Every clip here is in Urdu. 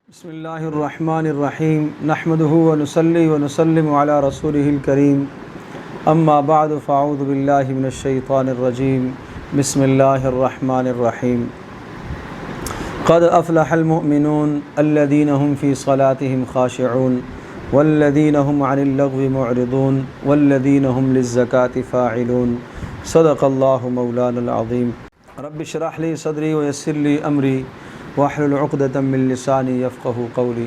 بسم اللہ الرحمن الرحیم نحمده ونصلی ونسلم علی رسولہ الکریم اما بعد فاعوذ باللہ من الشیطان الرجیم بسم اللہ الرحمن الرحیم قد افلح المؤمنون الذین هم فی صلاتهم خاشعون والذین هم عن اللغو معرضون والذین هم للزکاة فاعلون صدق اللہ مولانا العظیم رب اشرح لی صدری ویسر لی امری واحلل عقدة من لسانی یفقهوا قولی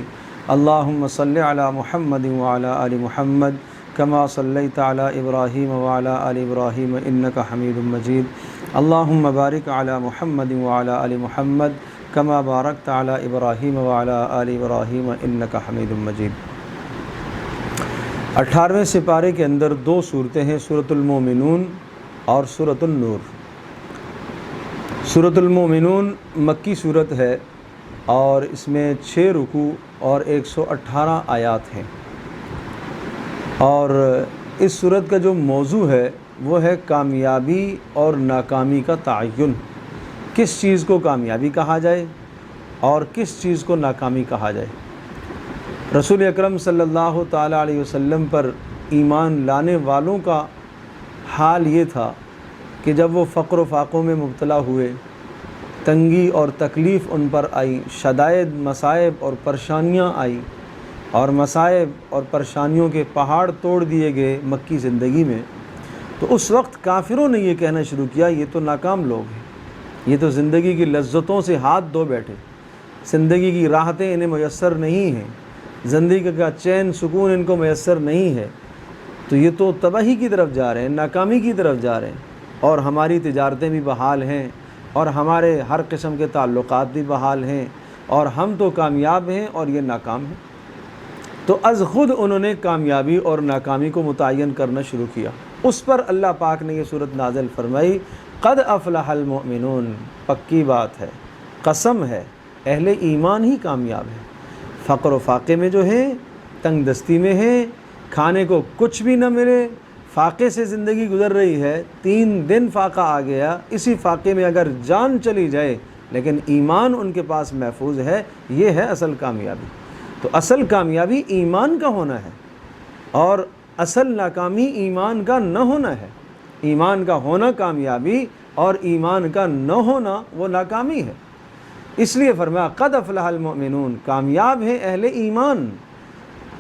اللہم صلی علی محمد وعلی آل محمد کما صلیت علی ابراہیم وعلی آل ابراہیم انک حمید مجید اللہم بارک علی محمد وعلی آل محمد کما بارکت علی ابراہیم وعلی آل ابراہیم انک حمید مجید۔ 18ویں سپارے کے اندر دو صورتیں ہیں، سورۃ المومنون اور سورۃ النور۔ سورۃ المومنون مکی صورت ہے اور اس میں 6 رکوع اور 118 آیات ہیں، اور اس صورت کا جو موضوع ہے وہ ہے کامیابی اور ناکامی کا تعین، کس چیز کو کامیابی کہا جائے اور کس چیز کو ناکامی کہا جائے۔ رسول اکرم صلی اللہ تعالیٰ علیہ وسلم پر ایمان لانے والوں کا حال یہ تھا کہ جب وہ فقر و فاقوں میں مبتلا ہوئے، تنگی اور تکلیف ان پر آئی، شدائد مصائب اور پریشانیاں آئیں، اور مصائب اور پریشانیوں کے پہاڑ توڑ دیے گئے مکی زندگی میں، تو اس وقت کافروں نے یہ کہنا شروع کیا یہ تو ناکام لوگ ہیں، یہ تو زندگی کی لذتوں سے ہاتھ دھو بیٹھے، زندگی کی راحتیں انہیں میسر نہیں ہیں، زندگی کا چین سکون ان کو میسر نہیں ہے، تو یہ تو تباہی کی طرف جا رہے ہیں، ناکامی کی طرف جا رہے ہیں، اور ہماری تجارتیں بھی بحال ہیں، اور ہمارے ہر قسم کے تعلقات بھی بحال ہیں، اور ہم تو کامیاب ہیں اور یہ ناکام ہیں۔ تو از خود انہوں نے کامیابی اور ناکامی کو متعین کرنا شروع کیا۔ اس پر اللہ پاک نے یہ صورت نازل فرمائی، قد افلح المؤمنون، پکی بات ہے، قسم ہے، اہل ایمان ہی کامیاب ہے۔ فقر و فاقے میں جو ہیں، تنگ دستی میں ہیں، کھانے کو کچھ بھی نہ ملے، فاقے سے زندگی گزر رہی ہے، 3 دن فاقہ آ گیا، اسی فاقے میں اگر جان چلی جائے لیکن ایمان ان کے پاس محفوظ ہے، یہ ہے اصل کامیابی۔ تو اصل کامیابی ایمان کا ہونا ہے، اور اصل ناکامی ایمان کا نہ ہونا ہے۔ ایمان کا ہونا کامیابی اور ایمان کا نہ ہونا وہ ناکامی ہے۔ اس لیے فرمایا قد افلح المؤمنون، کامیاب ہیں اہل ایمان۔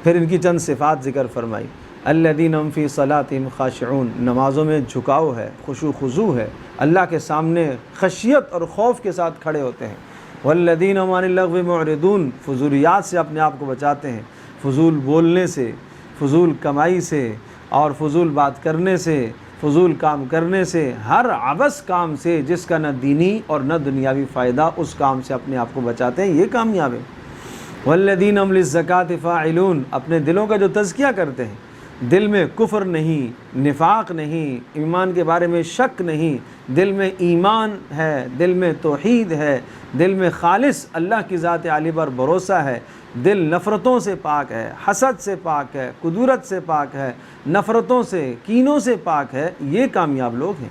پھر ان کی چند صفات ذکر فرمائی، الذین هم فی صلاتہم خاشعون، نمازوں میں جھکاؤ ہے، خشوع خضوع ہے، اللہ کے سامنے خشیت اور خوف کے ساتھ کھڑے ہوتے ہیں۔ والذین هم عن اللغو معرضون، فضولیات سے اپنے آپ کو بچاتے ہیں، فضول بولنے سے، فضول کمائی سے، اور فضول بات کرنے سے، فضول کام کرنے سے، ہر عبث کام سے جس کا نہ دینی اور نہ دنیاوی فائدہ، اس کام سے اپنے آپ کو بچاتے ہیں، یہ کامیاب ہے۔ والذین هم للزکاة فاعلون، اپنے دلوں کا جو تزکیہ کرتے ہیں، دل میں کفر نہیں، نفاق نہیں، ایمان کے بارے میں شک نہیں، دل میں ایمان ہے، دل میں توحید ہے، دل میں خالص اللہ کی ذات عالی پر بھروسہ ہے، دل نفرتوں سے پاک ہے، حسد سے پاک ہے، کدورت سے پاک ہے، نفرتوں سے، کینوں سے پاک ہے، یہ کامیاب لوگ ہیں۔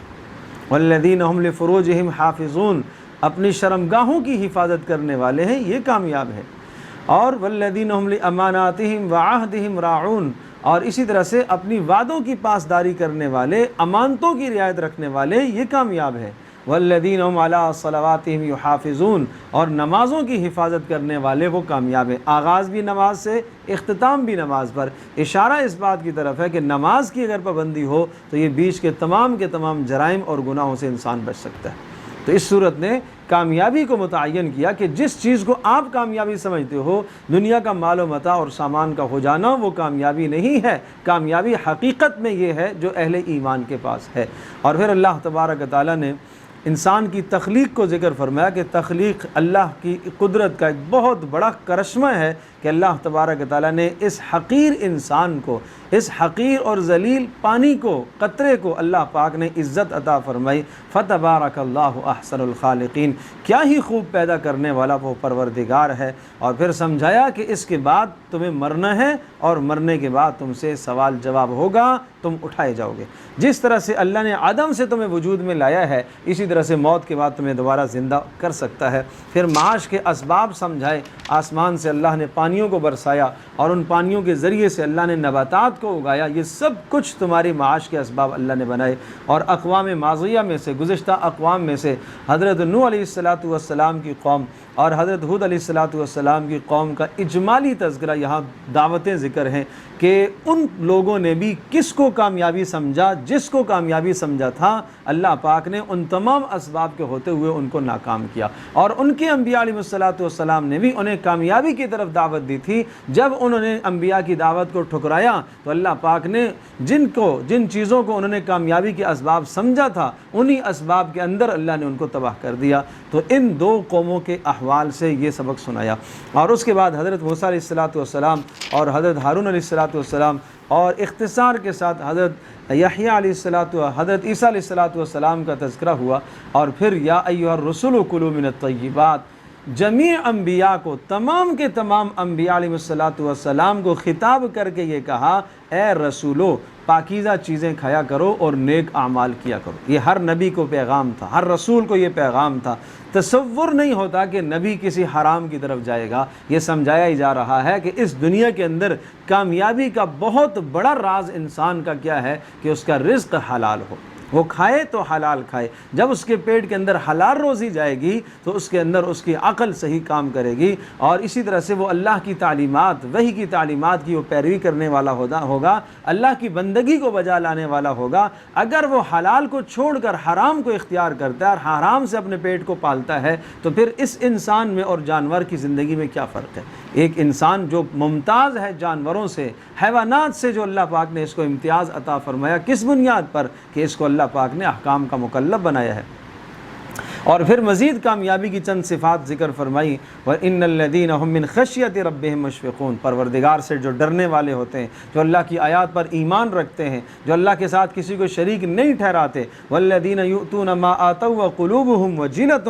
والذین هم لفروجہم حافظون، اپنی شرمگاہوں کی حفاظت کرنے والے ہیں، یہ کامیاب ہے۔ اور والذین هم لاماناتہم وعہدہم راعون، اور اسی طرح سے اپنی وعدوں کی پاسداری کرنے والے، امانتوں کی رعایت رکھنے والے، یہ کامیاب ہے۔ والذین هم علی صلواتہم یحافظون، اور نمازوں کی حفاظت کرنے والے وہ کامیاب ہیں۔ آغاز بھی نماز سے، اختتام بھی نماز پر، اشارہ اس بات کی طرف ہے کہ نماز کی اگر پابندی ہو تو یہ بیچ کے تمام جرائم اور گناہوں سے انسان بچ سکتا ہے۔ تو اس صورت نے کامیابی کو متعین کیا کہ جس چیز کو آپ کامیابی سمجھتے ہو، دنیا کا مال و متاع اور سامان کا ہو جانا، وہ کامیابی نہیں ہے۔ کامیابی حقیقت میں یہ ہے جو اہل ایمان کے پاس ہے۔ اور پھر اللہ تبارک و تعالیٰ نے انسان کی تخلیق کو ذکر فرمایا کہ تخلیق اللہ کی قدرت کا ایک بہت بڑا کرشمہ ہے کہ اللہ تبارک تعالیٰ نے اس حقیر انسان کو، اس حقیر اور ذلیل پانی کو، قطرے کو اللہ پاک نے عزت عطا فرمائی۔ فتبارک اللہ احسن الخالقین، کیا ہی خوب پیدا کرنے والا وہ پروردگار ہے۔ اور پھر سمجھایا کہ اس کے بعد تمہیں مرنا ہے، اور مرنے کے بعد تم سے سوال جواب ہوگا، تم اٹھائے جاؤ گے۔ جس طرح سے اللہ نے عدم سے تمہیں وجود میں لایا ہے، اسی طرح سے موت کے بعد تمہیں دوبارہ زندہ کر سکتا ہے۔ پھر معاش کے اسباب سمجھائے، آسمان سے اللہ نے پانیوں کو برسایا، اور ان پانیوں کے ذریعے سے اللہ نے نباتات کو اگایا۔ یہ سب کچھ تمہاری معاش کے اسباب اللہ نے بنائے۔ اور اقوام ماضیہ میں سے، گزشتہ اقوام میں سے حضرت نوح علیہ السلام کی قوم اور حضرت ہود علیہ السلام کی قوم کا اجمالی تذکرہ یہاں دعوتیں ذکر ہیں کہ ان لوگوں نے بھی کس کو کامیابی سمجھا، جس کو کامیابی سمجھا تھا، اللہ پاک نے ان تمام اسباب کے ہوتے ہوئے ان کو ناکام کیا۔ اور ان کے انبیاء علیہ السلام نے بھی انہیں کامیابی کی طرف دعوت دی تھی۔ جب انہوں نے انبیاء کی دعوت کو ٹھکرایا تو اللہ پاک نے جن چیزوں کو انہوں نے کامیابی کے اسباب سمجھا تھا، انہی اسباب کے اندر اللہ نے ان کو تباہ کر دیا۔ تو ان دو قوموں کے احوال سے یہ سبق سنایا۔ اور اس کے بعد حضرت موسیٰ علیہ السلام اور حضرت ہارون علیہ السلام، اور اختصار کے ساتھ حضرت یحییٰ علیہ حضرت عیسیٰ علیہ السلام کا تذکرہ ہوا۔ اور پھر یا ایھا الرسل کلوا من الطیبات، جمیع انبیاء کو، تمام کے تمام انبیاء علیہ السلام کو خطاب کر کے یہ کہا، اے رسولو پاکیزہ چیزیں کھایا کرو اور نیک اعمال کیا کرو۔ یہ ہر نبی کو پیغام تھا، ہر رسول کو یہ پیغام تھا۔ تصور نہیں ہوتا کہ نبی کسی حرام کی طرف جائے گا۔ یہ سمجھایا ہی جا رہا ہے کہ اس دنیا کے اندر کامیابی کا بہت بڑا راز انسان کا کیا ہے کہ اس کا رزق حلال ہو، وہ کھائے تو حلال کھائے۔ جب اس کے پیٹ کے اندر حلال روزی جائے گی تو اس کے اندر اس کی عقل صحیح کام کرے گی، اور اسی طرح سے وہ اللہ کی تعلیمات، وحی کی تعلیمات کی وہ پیروی کرنے والا ہوگا، اللہ کی بندگی کو بجا لانے والا ہوگا۔ اگر وہ حلال کو چھوڑ کر حرام کو اختیار کرتا ہے اور حرام سے اپنے پیٹ کو پالتا ہے تو پھر اس انسان میں اور جانور کی زندگی میں کیا فرق ہے؟ ایک انسان جو ممتاز ہے جانوروں سے، حیوانات سے، جو اللہ پاک نے اس کو امتیاز عطا فرمایا، کس بنیاد پر؟ کہ اس کو اللہ پاک نے احکام کا مکلف بنایا ہے۔ اور پھر مزید کامیابی کی چند صفات ذکر فرمائی، وَإِنَّ الَّذِينَ هُم مِّن خَشْيَةِ رَبِّهِم مُشْفِقُونَ، پروردگار سے جو ڈرنے والے ہوتے ہیں، جو اللہ کی آیات پر ایمان رکھتے ہیں، جو اللہ کے ساتھ کسی کو شریک نہیں ٹھہراتے، وَالَّذِينَ يُؤْتُونَ مَا آتَوا وَقُلُوبُهُمْ وَجِلَةٌ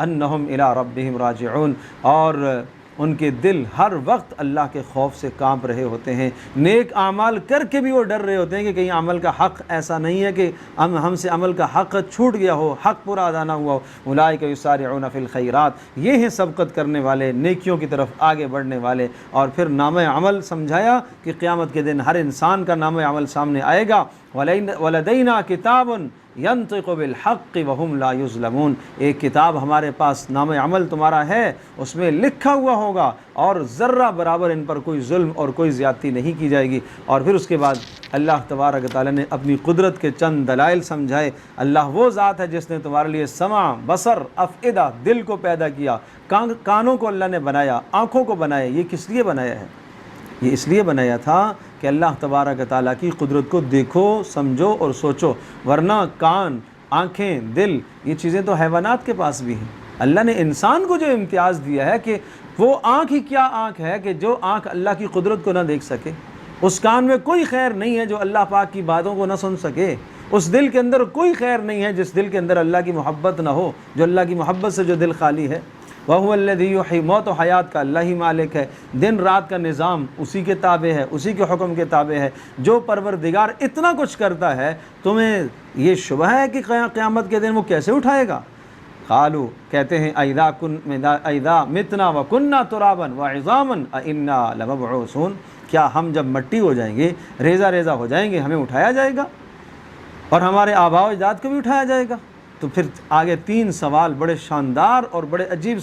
أَنَّهُمْ إِلَىٰ رَبِّهِمْ راجعون، اور ان کے دل ہر وقت اللہ کے خوف سے کانپ رہے ہوتے ہیں، نیک اعمال کر کے بھی وہ ڈر رہے ہوتے ہیں کہ کہیں عمل کا حق ایسا نہیں ہے کہ ہم سے عمل کا حق چھوٹ گیا ہو، حق پورا ادا نہ ہوا ہو۔ اولئک یسارعون فی الخیرات، یہ ہیں سبقت کرنے والے، نیکیوں کی طرف آگے بڑھنے والے۔ اور پھر نام عمل سمجھایا کہ قیامت کے دن ہر انسان کا نام عمل سامنے آئے گا۔ ولدینا کتاب ینطق بالحق وہم لا یظلمون، ایک کتاب ہمارے پاس نام عمل تمہارا ہے، اس میں لکھا ہوا ہوگا اور ذرہ برابر ان پر کوئی ظلم اور کوئی زیادتی نہیں کی جائے گی۔ اور پھر اس کے بعد اللہ تبارک تعالیٰ نے اپنی قدرت کے چند دلائل سمجھائے۔ اللہ وہ ذات ہے جس نے تمہارے لیے سمع، بصر، افئدہ، دل کو پیدا کیا، کانوں کو اللہ نے بنایا، آنکھوں کو بنایا۔ یہ کس لیے بنایا ہے؟ یہ اس لیے بنایا تھا کہ اللہ تبارک تعالیٰ کی قدرت کو دیکھو، سمجھو اور سوچو، ورنہ کان، آنکھیں، دل، یہ چیزیں تو حیوانات کے پاس بھی ہیں۔ اللہ نے انسان کو جو امتیاز دیا ہے کہ وہ آنکھ ہی کیا آنکھ ہے کہ جو آنکھ اللہ کی قدرت کو نہ دیکھ سکے، اس کان میں کوئی خیر نہیں ہے جو اللہ پاک کی باتوں کو نہ سن سکے، اس دل کے اندر کوئی خیر نہیں ہے جس دل کے اندر اللہ کی محبت نہ ہو، جو اللہ کی محبت سے جو دل خالی ہے۔ وَهُوَ الَّذِي يُحْيِي، موت و حیات کا اللہ ہی مالک ہے، دن رات کا نظام اسی کے تابع ہے، اسی کے حکم کے تابع ہے۔ جو پروردگار اتنا کچھ کرتا ہے، تمہیں یہ شبہ ہے کہ قیامت کے دن وہ کیسے اٹھائے گا؟ قالوا، کہتے ہیں اَإِذَا مِتْنَا وَكُنَّا تُرَابًا وَعِظَامًا أَإِنَّا لَمَبْعُوثُونَ، کیا ہم جب مٹی ہو جائیں گے، ریزہ ریزہ ہو جائیں گے، ہمیں اٹھایا جائے گا اور ہمارے آباء و اجداد کو بھی اٹھایا جائے گا؟ تو پھر آگے تین سوال بڑے شاندار اور بڑے عجیب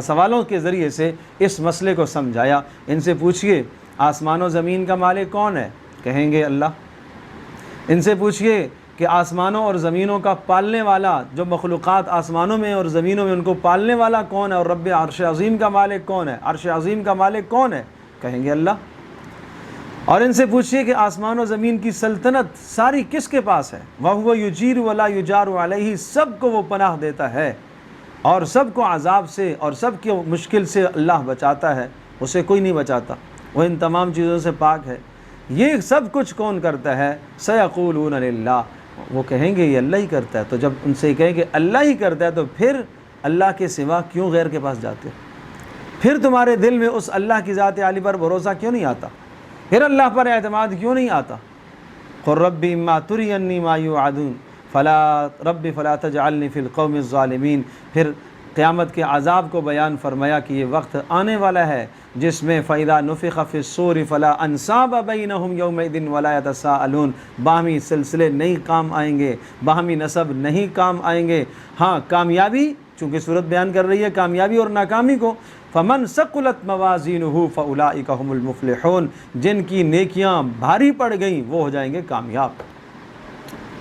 سوالوں کے ذریعے سے اس مسئلے کو سمجھایا۔ ان سے پوچھئے آسمان و زمین کا مالک کون ہے؟ کہیں گے اللہ۔ ان سے پوچھئے کہ آسمانوں اور زمینوں کا پالنے والا، جو مخلوقات آسمانوں میں اور زمینوں میں ان کو پالنے والا کون ہے، اور رب عرش عظیم کا مالک کون ہے، عرش عظیم کا مالک کون ہے؟ کہیں گے اللہ۔ اور ان سے پوچھئے کہ آسمان و زمین کی سلطنت ساری کس کے پاس ہے؟ وَهُوَ يُجِيرُ وَلَا يُجَارُ عَلَيْهِ، سب کو وہ پناہ دیتا ہے اور سب کو عذاب سے اور سب کی مشکل سے اللہ بچاتا ہے۔ اسے کوئی نہیں بچاتا، وہ ان تمام چیزوں سے پاک ہے۔ یہ سب کچھ کون کرتا ہے؟ سیقولون للہ، وہ کہیں گے یہ اللہ ہی کرتا ہے۔ تو جب ان سے کہیں کہ اللہ ہی کرتا ہے تو پھر اللہ کے سوا کیوں غیر کے پاس جاتے؟ پھر تمہارے دل میں اس اللہ کی ذات عالی پر بھروسہ کیوں نہیں آتا؟ پھر اللہ پر اعتماد کیوں نہیں آتا؟ قل ربی اما ترینی ما یوعدون فلا تجعلنی فی القوم الظالمین۔ پھر قیامت کے عذاب کو بیان فرمایا کہ یہ وقت آنے والا ہے جس میں فَإِذَا نُفِخَ فِي الصُّورِ فَلَا أَنْسَابَ بَيْنَهُمْ يَوْمَئِذٍ وَلَا يَتَسَاءَلُونَ۔ باہمی سلسلے نہیں کام آئیں گے، باہمی نسب نہیں کام آئیں گے۔ ہاں کامیابی، چونکہ صورت بیان کر رہی ہے کامیابی اور ناکامی کو، فَمَنْ ثَقُلَتْ مَوَازِينُهُ فَأُولَٰئِكَ هُمُ الْمُفْلِحُونَ۔ جن کی نیکیاں بھاری پڑ گئیں وہ ہو جائیں گے کامیاب۔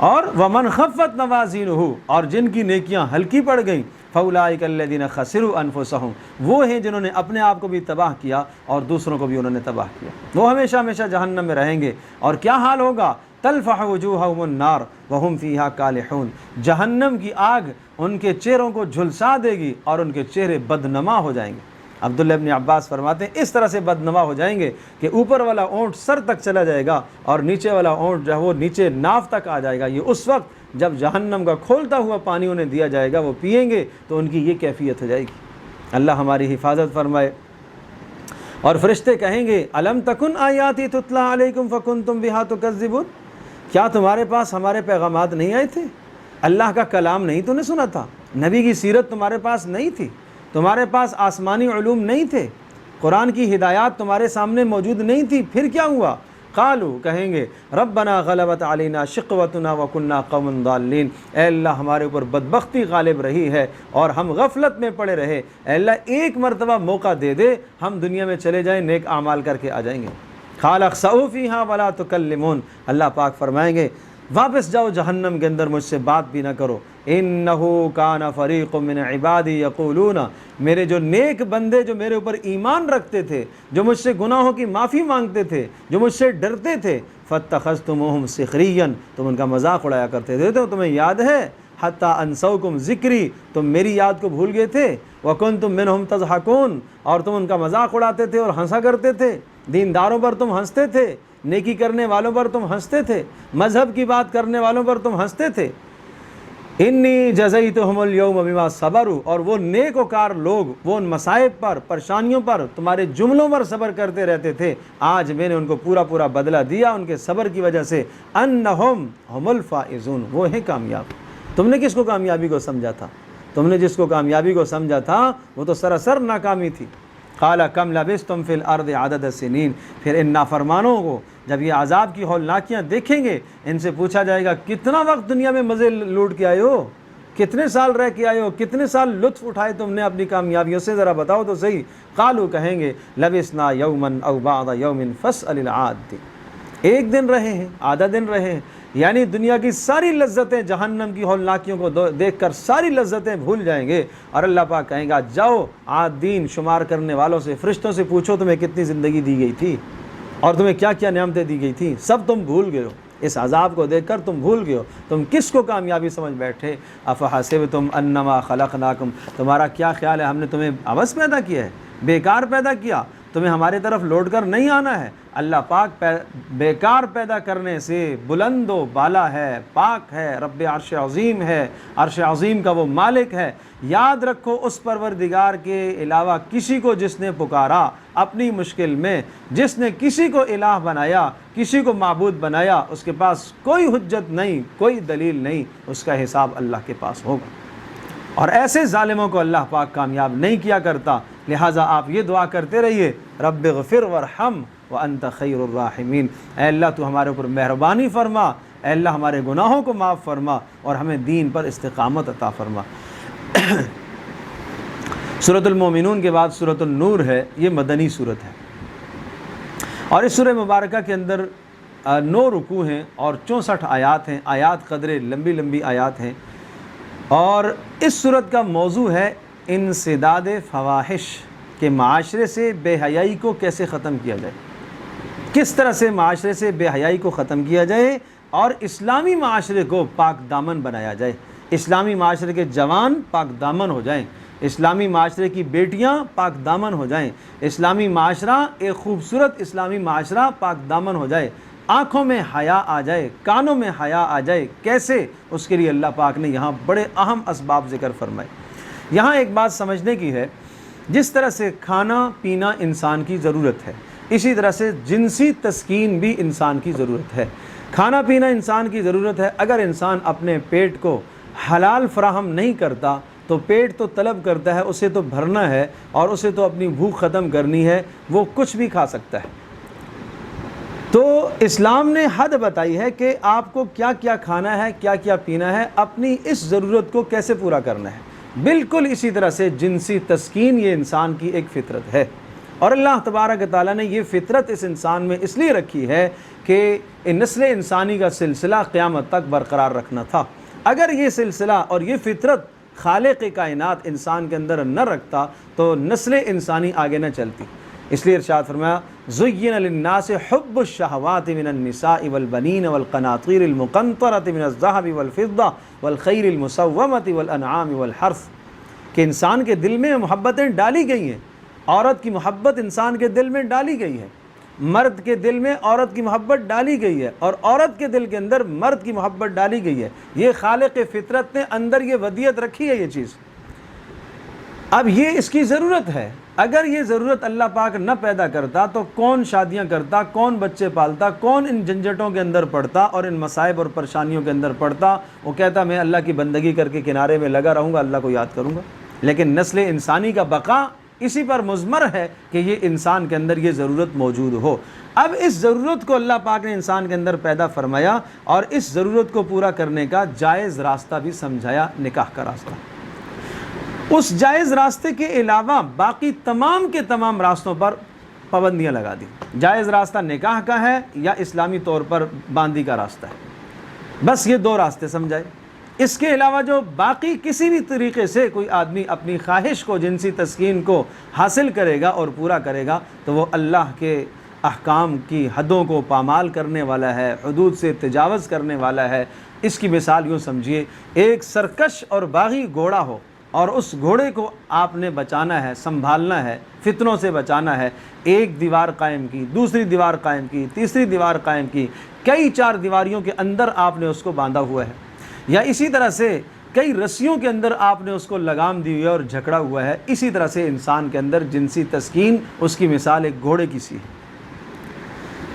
اور وَمَنْ خَفَّتْ مَوَازِينُهُ، اور جن کی نیکیاں ہلکی پڑ گئیں، فَأُولَٰئِكَ الَّذِينَ خَسِرُوا أَنفُسَهُمْ، وہ ہیں جنہوں نے اپنے آپ کو بھی تباہ کیا اور دوسروں کو بھی انہوں نے تباہ کیا۔ وہ ہمیشہ ہمیشہ جہنم میں رہیں گے، اور کیا حال ہوگا؟ تَلْفَحُ وُجُوهَهُمُ النَّارُ وَهُمْ فِيهَا كَالِحُونَ، جہنم کی آگ ان کے چہروں کو جھلسا دے گی اور ان کے چہرے بدنما ہو جائیں گے۔ عبداللہ ابن عباس فرماتے ہیں اس طرح سے بدنما ہو جائیں گے کہ اوپر والا اونٹ سر تک چلا جائے گا اور نیچے والا اونٹ جو ہے وہ نیچے ناف تک آ جائے گا۔ یہ اس وقت جب جہنم کا کھولتا ہوا پانی انہیں دیا جائے گا، وہ پئیں گے تو ان کی یہ کیفیت ہو جائے گی۔ اللہ ہماری حفاظت فرمائے۔ اور فرشتے کہیں گے الم تکن آیاتی تتلی علیکم فکنتم بہا تکذبون، کیا تمہارے پاس ہمارے پیغامات نہیں آئے تھے؟ اللہ کا کلام نہیں تو نے سنا تھا؟ نبی کی سیرت تمہارے پاس نہیں تھی؟ تمہارے پاس آسمانی علوم نہیں تھے؟ قرآن کی ہدایات تمہارے سامنے موجود نہیں تھی؟ پھر کیا ہوا؟ قالو، کہیں گے ربنا غلبت علینا شقوتنا وکنا قوما ضالین، اے اللہ ہمارے اوپر بدبختی غالب رہی ہے اور ہم غفلت میں پڑے رہے، اے اللہ ایک مرتبہ موقع دے دے، ہم دنیا میں چلے جائیں، نیک اعمال کر کے آ جائیں گے۔ قال اخسؤوا فیہا ولا تکلمون، اللہ پاک فرمائیں گے واپس جاؤ جہنم کے اندر، مجھ سے بات بھی نہ کرو۔ انہ کان فریق من عبادی یقولون، میرے جو نیک بندے جو میرے اوپر ایمان رکھتے تھے، جو مجھ سے گناہوں کی معافی مانگتے تھے، جو مجھ سے ڈرتے تھے، فاتخذتموہم سخریا، تم ان کا مذاق اڑایا کرتے تھے، تو تمہیں یاد ہے حتی انسوکم ذکری، تم میری یاد کو بھول گئے تھے، وکنتم منہم تضحکون، اور تم ان کا مذاق اڑاتے تھے اور ہنسا کرتے تھے، دینداروں پر تم ہنستے تھے، نیکی کرنے والوں پر تم ہنستے تھے، مذہب کی بات کرنے والوں پر تم ہنستے تھے۔ انی جزیتہم اليوم بما صبروا، اور وہ نیک وکار لوگ وہ ان مصائب پر، پریشانیوں پر، تمہارے جملوں پر صبر کرتے رہتے تھے، آج میں نے ان کو پورا پورا بدلہ دیا ان کے صبر کی وجہ سے، انہم ہم الفائزون، وہ ہیں کامیاب۔ تم نے کس کو کامیابی کو سمجھا تھا؟ تم نے جس کو کامیابی کو سمجھا تھا وہ تو سراسر ناکامی تھی۔ قال کم لبثتم فی الارض عدد سنین، پھر ان نافرمانوں کو جب یہ عذاب کی ہولناکیاں دیکھیں گے، ان سے پوچھا جائے گا کتنا وقت دنیا میں مزے لوٹ کے آئے ہو، کتنے سال رہ کے آئے ہو، کتنے سال لطف اٹھائے تم نے اپنی کامیابیوں سے، ذرا بتاؤ تو صحیح۔ قالوا، کہیں گے لبثنا یوما او بعض یوم فاسأل العادین، ایک دن رہے ہیں، آدھا دن رہے ہیں، یعنی دنیا کی ساری لذتیں جہنم کی ہولناکیوں کو دیکھ کر ساری لذتیں بھول جائیں گے، اور اللہ پاک کہیں گا جاؤ عادین شمار کرنے والوں سے، فرشتوں سے پوچھو تمہیں کتنی زندگی دی گئی تھی اور تمہیں کیا کیا نعمتیں دی گئی تھیں، سب تم بھول گئے ہو، اس عذاب کو دیکھ کر تم بھول گئے ہو، تم کس کو کامیابی سمجھ بیٹھے؟ افحسبتم انما خلقناکم، تمہارا کیا خیال ہے ہم نے تمہیں عبث پیدا کیا ہے، بیکار پیدا کیا، تمہیں ہماری طرف لوٹ کر نہیں آنا ہے؟ اللہ پاک بیکار پیدا کرنے سے بلند و بالا ہے، پاک ہے، رب عرش عظیم ہے، عرش عظیم کا وہ مالک ہے۔ یاد رکھو اس پروردگار کے علاوہ کسی کو جس نے پکارا اپنی مشکل میں، جس نے کسی کو الہ بنایا، کسی کو معبود بنایا، اس کے پاس کوئی حجت نہیں، کوئی دلیل نہیں، اس کا حساب اللہ کے پاس ہوگا، اور ایسے ظالموں کو اللہ پاک کامیاب نہیں کیا کرتا۔ لہٰذا آپ یہ دعا کرتے رہیے رب اغفر وارحم وانت خیر الراحمین، اے اللہ تو ہمارے اوپر مہربانی فرما، اے اللہ ہمارے گناہوں کو معاف فرما اور ہمیں دین پر استقامت عطا فرما۔ سورۃ المومنون کے بعد سورۃ النور ہے، یہ مدنی سورت ہے، اور اس سورہ مبارکہ کے اندر 9 رکوع ہیں اور 64 آیات ہیں، آیات قدرے لمبی لمبی آیات ہیں، اور اس سورت کا موضوع ہے انسداد فواحش، کہ معاشرے سے بے حیائی کو کیسے ختم کیا جائے، کس طرح سے معاشرے سے بے حیائی کو ختم کیا جائے اور اسلامی معاشرے کو پاک دامن بنایا جائے، اسلامی معاشرے کے جوان پاک دامن ہو جائیں، اسلامی معاشرے کی بیٹیاں پاک دامن ہو جائیں، اسلامی معاشرہ ایک خوبصورت اسلامی معاشرہ پاک دامن ہو جائے، آنکھوں میں حیا آ جائے، کانوں میں حیا آ جائے۔ کیسے؟ اس کے لیے اللہ پاک نے یہاں بڑے اہم اسباب ذکر فرمائے۔ یہاں ایک بات سمجھنے کی ہے، جس طرح سے کھانا پینا انسان کی ضرورت ہے، اسی طرح سے جنسی تسکین بھی انسان کی ضرورت ہے۔ کھانا پینا انسان کی ضرورت ہے۔ اگر انسان اپنے پیٹ کو حلال فراہم نہیں کرتا تو پیٹ تو طلب کرتا ہے، اسے تو بھرنا ہے اور اسے تو اپنی بھوک ختم کرنی ہے، وہ کچھ بھی کھا سکتا ہے۔ تو اسلام نے حد بتائی ہے کہ آپ کو کیا کیا کھانا ہے، کیا کیا پینا ہے، اپنی اس ضرورت کو کیسے پورا کرنا ہے۔ بالکل اسی طرح سے جنسی تسکین یہ انسان کی ایک فطرت ہے، اور اللہ تبارک و تعالیٰ نے یہ فطرت اس انسان میں اس لیے رکھی ہے کہ نسل انسانی کا سلسلہ قیامت تک برقرار رکھنا تھا۔ اگر یہ سلسلہ اور یہ فطرت خالق کائنات انسان کے اندر نہ رکھتا تو نسل انسانی آگے نہ چلتی۔ اس لیے ارشاد فرمایا زُيِّنَ لِلنَّاسِ حُبُّ الشَّهَوَاتِ مِنَ النِّسَاءِ وَالْبَنِينَ وَالْقَنَاطِيرِ الْمُقَنطَرَةِ مِنَ الذَّهَبِ وَالْفِضَّةِ وَالْخَيْلِ الْمُسَوَّمَةِ وَالْأَنْعَامِ وَالْحَرْثِ، کہ انسان کے دل میں محبتیں ڈالی گئی ہیں۔ عورت کی محبت انسان کے دل میں ڈالی گئی ہے، مرد کے دل میں عورت کی محبت ڈالی گئی ہے، اور عورت کے دل کے اندر مرد کی محبت ڈالی گئی ہے۔ یہ خالق فطرت نے اندر یہ ودیت رکھی ہے یہ چیز۔ اب یہ اس کی ضرورت ہے۔ اگر یہ ضرورت اللہ پاک نہ پیدا کرتا تو کون شادیاں کرتا، کون بچے پالتا، کون ان جھنجھٹوں کے اندر پڑتا اور ان مصائب اور پریشانیوں کے اندر پڑتا؟ وہ کہتا میں اللہ کی بندگی کر کے کنارے میں لگا رہوں گا، اللہ کو یاد کروں گا۔ لیکن نسل انسانی کا بقا اسی پر مضمر ہے کہ یہ انسان کے اندر یہ ضرورت موجود ہو۔ اب اس ضرورت کو اللہ پاک نے انسان کے اندر پیدا فرمایا، اور اس ضرورت کو پورا کرنے کا جائز راستہ بھی سمجھایا، نکاح کا راستہ۔ اس جائز راستے کے علاوہ باقی تمام کے تمام راستوں پر پابندیاں لگا دی۔ جائز راستہ نکاح کا ہے یا اسلامی طور پر باندی کا راستہ ہے، بس یہ دو راستے سمجھائے۔ اس کے علاوہ جو باقی کسی بھی طریقے سے کوئی آدمی اپنی خواہش کو، جنسی تسکین کو حاصل کرے گا اور پورا کرے گا تو وہ اللہ کے احکام کی حدوں کو پامال کرنے والا ہے، حدود سے تجاوز کرنے والا ہے۔ اس کی مثال یوں سمجھیے، ایک سرکش اور باغی گھوڑا ہو، اور اس گھوڑے کو آپ نے بچانا ہے، سنبھالنا ہے، فتنوں سے بچانا ہے۔ ایک دیوار قائم کی، دوسری دیوار قائم کی، تیسری دیوار قائم کی، کئی چار دیواریوں کے اندر آپ نے اس کو باندھا ہوا ہے، یا اسی طرح سے کئی رسیوں کے اندر آپ نے اس کو لگام دی ہوئی ہے اور جھکڑا ہوا ہے۔ اسی طرح سے انسان کے اندر جنسی تسکین، اس کی مثال ایک گھوڑے کی سی ہے۔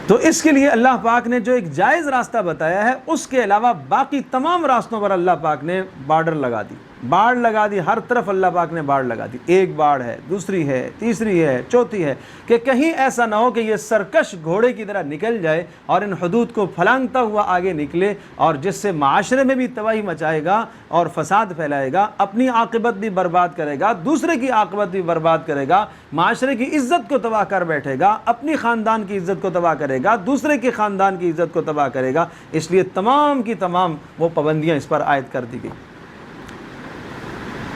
تو اس کے لیے اللہ پاک نے جو ایک جائز راستہ بتایا ہے، اس کے علاوہ باقی تمام راستوں پر اللہ پاک نے بارڈر لگا دی، باڑ لگا دی، ہر طرف اللہ پاک نے باڑ لگا دی۔ ایک باڑ ہے، دوسری ہے، تیسری ہے، چوتھی ہے، کہ کہیں ایسا نہ ہو کہ یہ سرکش گھوڑے کی طرح نکل جائے اور ان حدود کو پھلانگتا ہوا آگے نکلے، اور جس سے معاشرے میں بھی تباہی مچائے گا اور فساد پھیلائے گا، اپنی عاقبت بھی برباد کرے گا، دوسرے کی عاقبت بھی برباد کرے گا، معاشرے کی عزت کو تباہ کر بیٹھے گا، اپنی خاندان کی عزت کو تباہ کرے گا، دوسرے کے خاندان کی عزت کو تباہ کرے گا۔ اس لیے تمام کی تمام وہ پابندیاں اس پر عائد کر دی گئی۔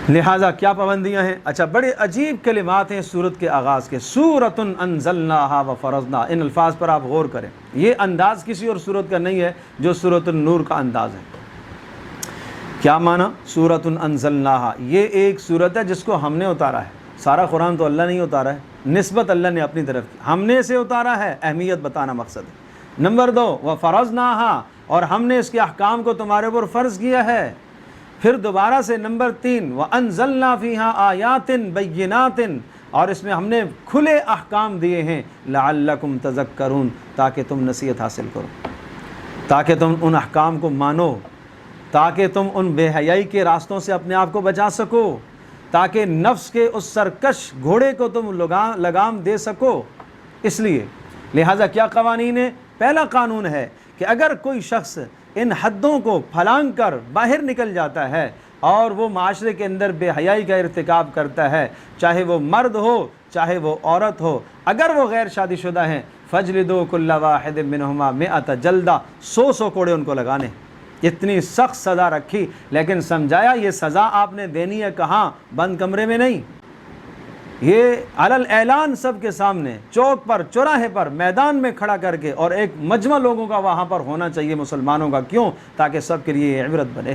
لہٰذا کیا پابندیاں ہیں؟ اچھا، بڑے عجیب کلمات ہیں سورت کے آغاز کے، سورۃ انزلناہا وفرضناہا۔ ان الفاظ پر آپ غور کریں، یہ انداز کسی اور سورت کا نہیں ہے جو سورۃ النور کا انداز ہے۔ کیا معنی؟ سورۃ انزلناہا، یہ ایک سورت ہے جس کو ہم نے اتارا ہے۔ سارا قرآن تو اللہ نہیں اتارا ہے، نسبت اللہ نے اپنی طرف کی، ہم نے اسے اتارا ہے، اہمیت بتانا مقصد ہے۔ نمبر 2، وفرضناہا، اور ہم نے اس کے احکام کو تمہارے اوپر فرض کیا ہے۔ پھر دوبارہ سے نمبر 3، وَأَنزَلْنَا فِيهَا آيَاتٍ بَيِّنَاتٍ، اور اس میں ہم نے کھلے احکام دیے ہیں، لَعَلَّكُمْ تَذَكَّرُونَ، تاکہ تم نصیحت حاصل کرو، تاکہ تم ان احکام کو مانو، تاکہ تم ان بے حیائی کے راستوں سے اپنے آپ کو بچا سکو، تاکہ نفس کے اس سرکش گھوڑے کو تم لگام دے سکو۔ اس لیے لہٰذا کیا قوانین ہے؟ پہلا قانون ہے کہ اگر کوئی شخص ان حدوں کو پھلانگ کر باہر نکل جاتا ہے اور وہ معاشرے کے اندر بے حیائی کا ارتکاب کرتا ہے، چاہے وہ مرد ہو چاہے وہ عورت ہو، اگر وہ غیر شادی شدہ ہیں، فَاجْلِدُوا كُلَّ وَاحِدٍ مِّنْهُمَا 100 جلدہ، 100 کوڑے ان کو لگانے۔ اتنی سخت سزا رکھی، لیکن سمجھایا یہ سزا آپ نے دینی ہے کہاں؟ بند کمرے میں نہیں، یہ علل اعلان سب کے سامنے، چوک پر، چوراہے پر، میدان میں کھڑا کر کے، اور ایک مجمع لوگوں کا وہاں پر ہونا چاہیے، مسلمانوں کا۔ کیوں؟ تاکہ سب کے لیے عبرت بنے،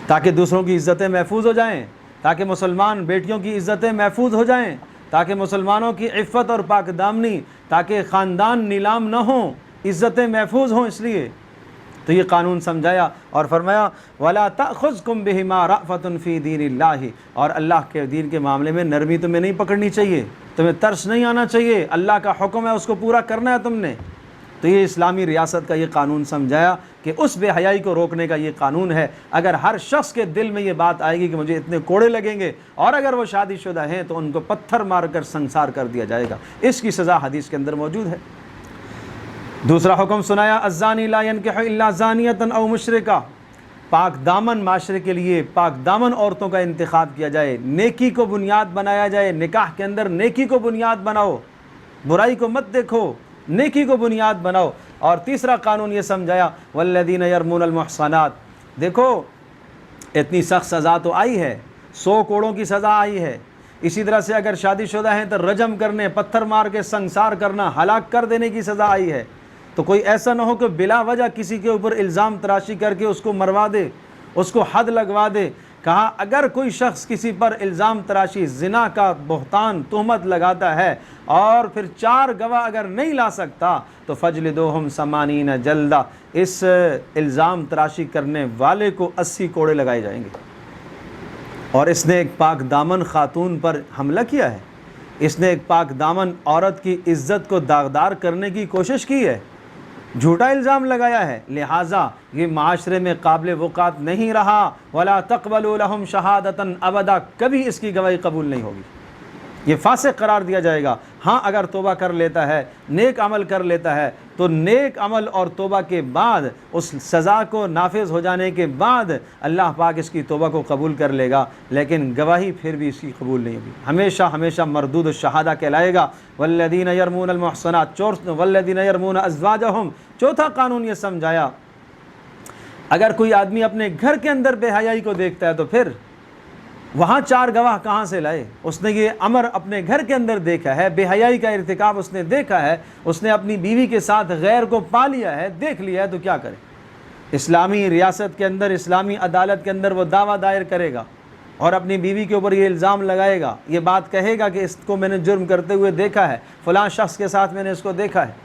تاکہ دوسروں کی عزتیں محفوظ ہو جائیں، تاکہ مسلمان بیٹیوں کی عزتیں محفوظ ہو جائیں، تاکہ مسلمانوں کی عفت اور پاک دامنی، تاکہ خاندان نیلام نہ ہوں، عزتیں محفوظ ہوں، اس لیے تو یہ قانون سمجھایا اور فرمایا وَلَا تَأْخُذْكُمْ بِهِمَا رَأْفَةٌ فِي دِينِ اللَّهِ، اور اللہ کے دین کے معاملے میں نرمی تمہیں نہیں پکڑنی چاہیے، تمہیں ترس نہیں آنا چاہیے، اللہ کا حکم ہے اس کو پورا کرنا ہے تم نے۔ تو یہ اسلامی ریاست کا یہ قانون سمجھایا کہ اس بے حیائی کو روکنے کا یہ قانون ہے۔ اگر ہر شخص کے دل میں یہ بات آئے گی کہ مجھے اتنے کوڑے لگیں گے، اور اگر وہ شادی شدہ ہیں تو ان کو پتھر مار کر سنسار کر دیا جائے گا، اس کی سزا حدیث کے اندر موجود ہے۔ دوسرا حکم سنایا الزانی لا ينکح الا زانیۃ او مشرکہ، پاک دامن معاشرے کے لیے پاک دامن عورتوں کا انتخاب کیا جائے، نیکی کو بنیاد بنایا جائے، نکاح کے اندر نیکی کو بنیاد بناؤ، برائی کو مت دیکھو، نیکی کو بنیاد بناؤ۔ اور تیسرا قانون یہ سمجھایا والذین یرمون المحصنات، دیکھو اتنی سخت سزا تو آئی ہے، 100 کوڑوں کی سزا آئی ہے، اسی طرح سے اگر شادی شدہ ہیں تو رجم کرنے، پتھر مار کے سنسار کرنا، ہلاک کر دینے کی سزا آئی ہے۔ تو کوئی ایسا نہ ہو کہ بلا وجہ کسی کے اوپر الزام تراشی کر کے اس کو مروا دے، اس کو حد لگوا دے۔ کہا اگر کوئی شخص کسی پر الزام تراشی، زنا کا بہتان، تہمت لگاتا ہے اور پھر 4 گواہ اگر نہیں لا سکتا تو فجلدوہم 80 جلدہ، اس الزام تراشی کرنے والے کو 80 کوڑے لگائے جائیں گے۔ اور اس نے ایک پاک دامن خاتون پر حملہ کیا ہے، اس نے ایک پاک دامن عورت کی عزت کو داغدار کرنے کی کوشش کی ہے، جھوٹا الزام لگایا ہے، لہٰذا یہ معاشرے میں قابل وقوع نہیں رہا۔ وَلَا تَقْبَلُوا لَهُمْ شَهَادَةً ابدا، کبھی اس کی گواہی قبول نہیں ہوگی، یہ فاسق قرار دیا جائے گا۔ ہاں اگر توبہ کر لیتا ہے، نیک عمل کر لیتا ہے، تو نیک عمل اور توبہ کے بعد، اس سزا کو نافذ ہو جانے کے بعد اللہ پاک اس کی توبہ کو قبول کر لے گا، لیکن گواہی پھر بھی اس کی قبول نہیں ہوگی، ہمیشہ ہمیشہ مردود الشہادہ کہلائے گا۔ والذین یرمون المحصنات، والذین یرمون ازواجہم، چوتھا قانون یہ سمجھایا اگر کوئی آدمی اپنے گھر کے اندر بے حیائی کو دیکھتا ہے تو پھر وہاں 4 گواہ کہاں سے لائے؟ اس نے یہ امر اپنے گھر کے اندر دیکھا ہے، بے حیائی کا ارتکاب اس نے دیکھا ہے، اس نے اپنی بیوی کے ساتھ غیر کو پا لیا ہے، دیکھ لیا ہے، تو کیا کرے؟ اسلامی ریاست کے اندر، اسلامی عدالت کے اندر وہ دعویٰ دائر کرے گا اور اپنی بیوی کے اوپر یہ الزام لگائے گا، یہ بات کہے گا کہ اس کو میں نے جرم کرتے ہوئے دیکھا ہے، فلاں شخص کے ساتھ میں نے اس کو دیکھا ہے۔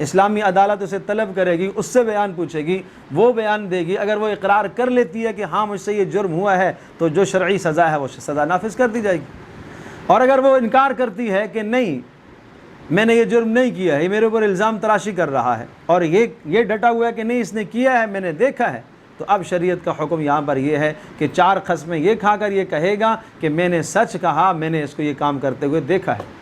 اسلامی عدالت اسے طلب کرے گی، اس سے بیان پوچھے گی، وہ بیان دے گی، اگر وہ اقرار کر لیتی ہے کہ ہاں مجھ سے یہ جرم ہوا ہے تو جو شرعی سزا ہے وہ سزا نافذ کر دی جائے گی۔ اور اگر وہ انکار کرتی ہے کہ نہیں میں نے یہ جرم نہیں کیا ہے، یہ میرے اوپر الزام تراشی کر رہا ہے، اور یہ ڈٹا ہوا ہے کہ نہیں اس نے کیا ہے، میں نے دیکھا ہے، تو اب شریعت کا حکم یہاں پر یہ ہے کہ 4 قسمیں یہ کھا کر یہ کہے گا کہ میں نے سچ کہا، میں نے اس کو یہ کام کرتے ہوئے دیکھا ہے۔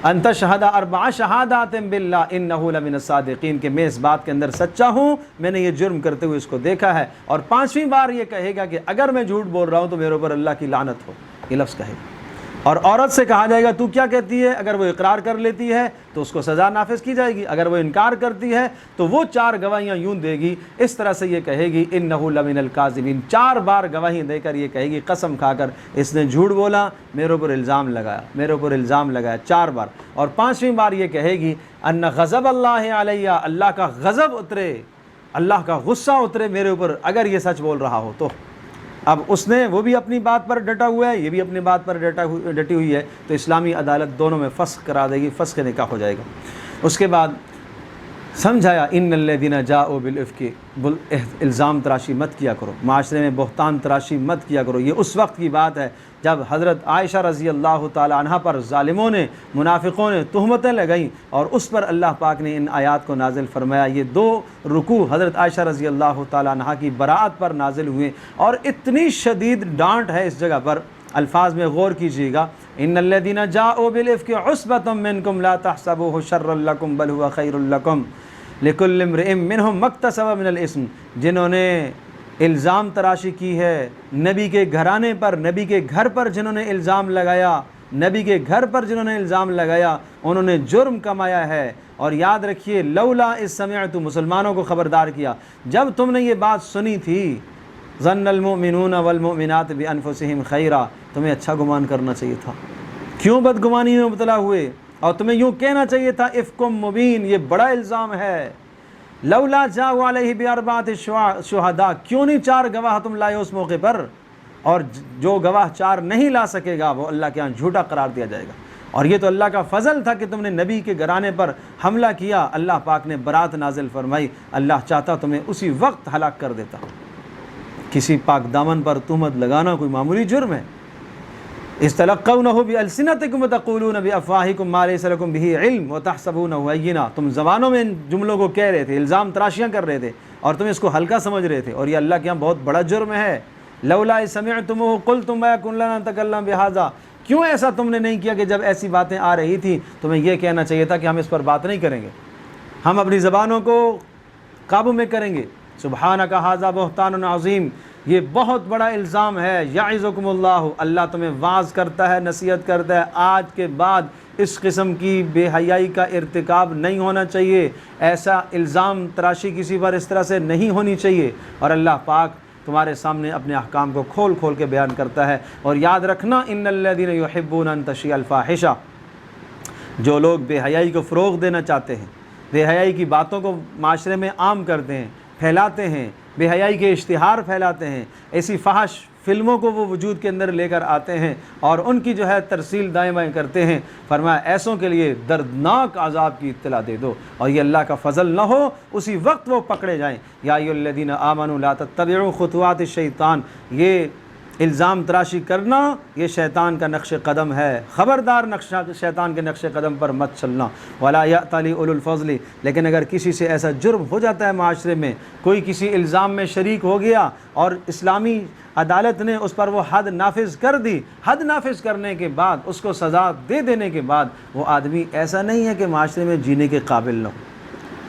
ان تشہد 4 شہادات باللہ انہ لمن الصادقین، کہ میں اس بات کے اندر سچا ہوں، میں نے یہ جرم کرتے ہوئے اس کو دیکھا ہے۔ اور 5ویں بار یہ کہے گا کہ اگر میں جھوٹ بول رہا ہوں تو میرے اوپر اللہ کی لعنت ہو، یہ لفظ کہے گا۔ اور عورت سے کہا جائے گا تو کیا کہتی ہے؟ اگر وہ اقرار کر لیتی ہے تو اس کو سزا نافذ کی جائے گی، اگر وہ انکار کرتی ہے تو وہ 4 گواہیاں یوں دے گی، اس طرح سے یہ کہے گی انہ لمن الکاذبین، 4 بار گواہی دے کر یہ کہے گی، قسم کھا کر اس نے جھوٹ بولا، میرے اوپر الزام لگایا، میرے اوپر الزام لگایا، 4 بار۔ اور 5ویں بار یہ کہے گی ان غضب اللہ علیہ، اللہ کا غضب اترے، اللہ کا غصہ اترے میرے اوپر اگر یہ سچ بول رہا ہو تو۔ اب اس نے وہ بھی اپنی بات پر ڈٹا ہوا ہے، یہ بھی اپنی بات پر ڈٹی ہوئی ہے، تو اسلامی عدالت دونوں میں فسخ کرا دے گی، فسخ نکاح ہو جائے گا۔ اس کے بعد سمجھایا ان الذین جاؤوا بالافک، الزام تراشی مت کیا کرو، معاشرے میں بہتان تراشی مت کیا کرو۔ یہ اس وقت کی بات ہے جب حضرت عائشہ رضی اللہ تعالی عنہ پر ظالموں نے، منافقوں نے تہمتیں لگائیں، اور اس پر اللہ پاک نے ان آیات کو نازل فرمایا۔ یہ 2 رکوع حضرت عائشہ رضی اللہ تعالی عنہ کی براءت پر نازل ہوئے، اور اتنی شدید ڈانٹ ہے اس جگہ پر، الفاظ میں غور کیجیے گا۔ ان الذین جاؤوا بالافک عصبۃ منکم لا تحسبوه شرا لکم بل هو خیر لکم لکل امرئ منہم ما اکتسب من الاثم، جنہوں نے الزام تراشی کی ہے نبی کے گھرانے پر، نبی کے گھر پر جنہوں نے الزام لگایا، نبی کے گھر پر جنہوں نے الزام لگایا انہوں نے جرم کمایا ہے۔ اور یاد رکھیے لولا اذ سمعت، مسلمانوں کو خبردار کیا جب تم نے یہ بات سنی تھی، ظن المؤمنون والمؤمنات بانفسہم خیرا، تمہیں اچھا گمان کرنا چاہیے تھا، کیوں بدگمانی میں مبتلا ہوئے؟ اور تمہیں یوں کہنا چاہیے تھا افکم مبین، یہ بڑا الزام ہے۔ لولا جاؤ علیہ باربعۃ شہداء، کیوں نہیں 4 گواہ تم لائے اس موقع پر؟ اور جو گواہ چار نہیں لا سکے گا وہ اللہ کے ہاں جھوٹا قرار دیا جائے گا۔ اور یہ تو اللہ کا فضل تھا کہ تم نے نبی کے گھرانے پر حملہ کیا، اللہ پاک نے برات نازل فرمائی، اللہ چاہتا تمہیں اسی وقت ہلاک کر دیتا۔ کسی پاک دامن پر تہمت لگانا کوئی معمولی جرم ہے۔ استلقونه بألسنتكم وتقولون بأفواهكم ما ليس لكم به علم وتحسبونه هينا، تم زبانوں میں ان جملوں کو کہہ رہے تھے، الزام تراشیاں کر رہے تھے اور تم اس کو ہلکا سمجھ رہے تھے، اور یہ اللہ کے ہاں بہت بڑا جرم ہے۔ لولا سمعتموه قلتم ما يكون لنا نتكلم بهذا، کیوں ایسا تم نے نہیں کیا کہ جب ایسی باتیں آ رہی تھی تمہیں یہ کہنا چاہیے تھا کہ ہم اس پر بات نہیں کریں گے، ہم اپنی زبانوں کو قابو میں کریں گے۔ سبحانک ھذا بہتان عظیم، یہ بہت بڑا الزام ہے۔ یعظکم اللہ، اللہ تمہیں واعظ کرتا ہے، نصیحت کرتا ہے، آج کے بعد اس قسم کی بے حیائی کا ارتکاب نہیں ہونا چاہیے، ایسا الزام تراشی کسی پر اس طرح سے نہیں ہونی چاہیے۔ اور اللہ پاک تمہارے سامنے اپنے احکام کو کھول کھول کے بیان کرتا ہے۔ اور یاد رکھنا، ان الذین یحبون ان تشیع الفاحشہ، جو لوگ بے حیائی کو فروغ دینا چاہتے ہیں، بے حیائی کی باتوں کو معاشرے میں عام کرتے ہیں، پھیلاتے ہیں، بے حیائی کے اشتہار پھیلاتے ہیں، ایسی فحش فلموں کو وہ وجود کے اندر لے کر آتے ہیں اور ان کی جو ہے ترسیل دائیں بائیں کرتے ہیں، فرمایا ایسوں کے لیے دردناک عذاب کی اطلاع دے دو، اور یہ اللہ کا فضل نہ ہو اسی وقت وہ پکڑے جائیں۔ یا ایھا الذین آمنوا لا تتبعوا خطوات الشیطان، یہ الزام تراشی کرنا یہ شیطان کا نقش قدم ہے، خبردار شیطان کے نقش قدم پر مت چلنا۔ ولا یأتلی اولو الفضل، لیکن اگر کسی سے ایسا جرم ہو جاتا ہے معاشرے میں، کوئی کسی الزام میں شریک ہو گیا اور اسلامی عدالت نے اس پر وہ حد نافذ کر دی، حد نافذ کرنے کے بعد اس کو سزا دے دینے کے بعد وہ آدمی ایسا نہیں ہے کہ معاشرے میں جینے کے قابل نہ ہو،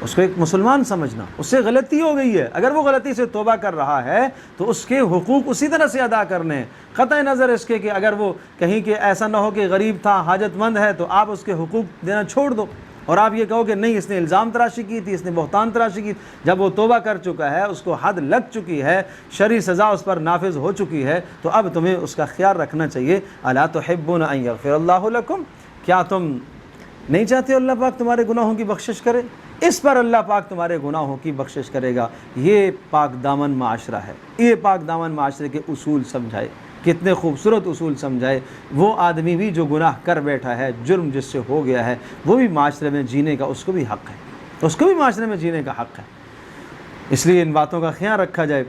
اس کو ایک مسلمان سمجھنا، اس سے غلطی ہو گئی ہے، اگر وہ غلطی سے توبہ کر رہا ہے تو اس کے حقوق اسی طرح سے ادا کرنے ہیں، قطع نظر اس کے کہ اگر وہ کہیں کہ ایسا نہ ہو کہ غریب تھا، حاجت مند ہے، تو آپ اس کے حقوق دینا چھوڑ دو، اور آپ یہ کہو کہ نہیں اس نے الزام تراشی کی تھی، اس نے بہتان تراشی کی، جب وہ توبہ کر چکا ہے، اس کو حد لگ چکی ہے، شرعی سزا اس پر نافذ ہو چکی ہے، تو اب تمہیں اس کا خیال رکھنا چاہیے۔ الا تحبون ان یغفر اللہ لکم، کیا تم نہیں چاہتے اللہ پاک تمہارے گناہوں کی بخشش کرے؟ اس پر اللہ پاک تمہارے گناہوں کی بخشش کرے گا۔ یہ پاک دامن معاشرہ ہے، یہ پاک دامن معاشرے کے اصول سمجھائے، کتنے خوبصورت اصول سمجھائے۔ وہ آدمی بھی جو گناہ کر بیٹھا ہے، جرم جس سے ہو گیا ہے، وہ بھی معاشرے میں جینے کا اس کو بھی حق ہے، اس کو بھی معاشرے میں جینے کا حق ہے، اس لیے ان باتوں کا خیال رکھا جائے۔